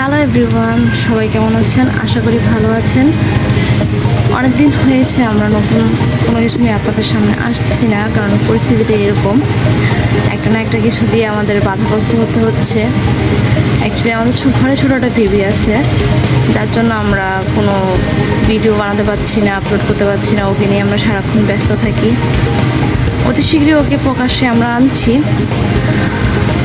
Hello everyone, সবাই কেমন আছেন? আশা করি ভালো আছেন। অনেক দিন হয়েছে আমরা নতুন কোনো কিছু নিয়ে আপনাদের সামনে আসতেছি না, কারণ পরিস্থিতিটা এরকম, একটা না একটা কিছু দিয়ে আমাদের বাধাগ্রস্ত হতে হচ্ছে। অ্যাকচুয়ালি আমাদের ঘরে ছোটো একটা বেবি আছে, যার জন্য আমরা কোনো ভিডিও বানাতে পারছি না, আপলোড করতে পারছি না। ওকে নিয়ে আমরা সারাক্ষণ ব্যস্ত থাকি। অতি শীঘ্রই ওকে প্রকাশ্যে আমরা আনছি,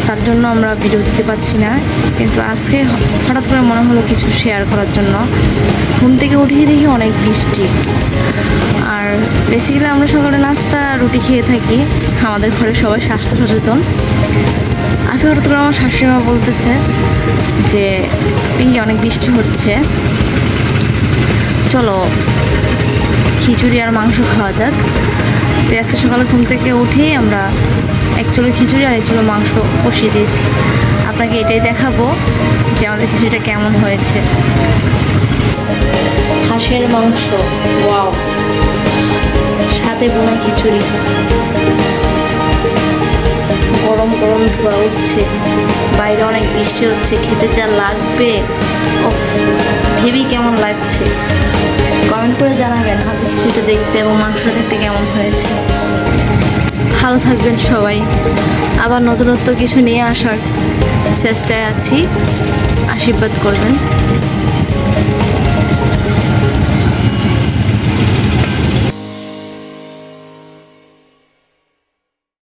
তার জন্য আমরা ভিডিও দিতে পারছি না। কিন্তু আজকে হঠাৎ করে মনে হলো কিছু শেয়ার করার জন্য। ঘুম থেকে উঠিয়ে দেখি অনেক বৃষ্টি, আর বেসিক্যালি আমরা সকালে নাস্তা রুটি খেয়ে থাকি। আমাদের ঘরে সবাই স্বাস্থ্য সচেতন। আজকে হঠাৎ করে আমার শাশুড়িমা বলতেছে যে অনেক বৃষ্টি হচ্ছে, চলো খিচুড়ি আর মাংস খাওয়া যাক। তো আজকে সকালে ঘুম থেকে উঠেই আমরা এক চুলো খিচুড়ি আর এক চুলো মাংস কষিয়ে দিয়েছি। আপনাকে এটাই দেখাবো যে আমাদের খিচুড়িটা কেমন হয়েছে। হাঁসের মাংস, ওয়াও, সাথে বোনা খিচুড়ি, গরম গরম ধোয়া উঠছে, বাইরে অনেক বৃষ্টি হচ্ছে, খেতে যা লাগবে, ও ভেবেই কেমন লাগছে। কমেন্ট করে জানাবেন হাতের খিচুড়িটা দেখতে এবং মাংসটা দেখতে কেমন হয়েছে। ভালো থাকবেন সবাই। আবার নতুনত্ব কিছু নিয়ে আসার চেষ্টায় আছি, আশীর্বাদ করবেন।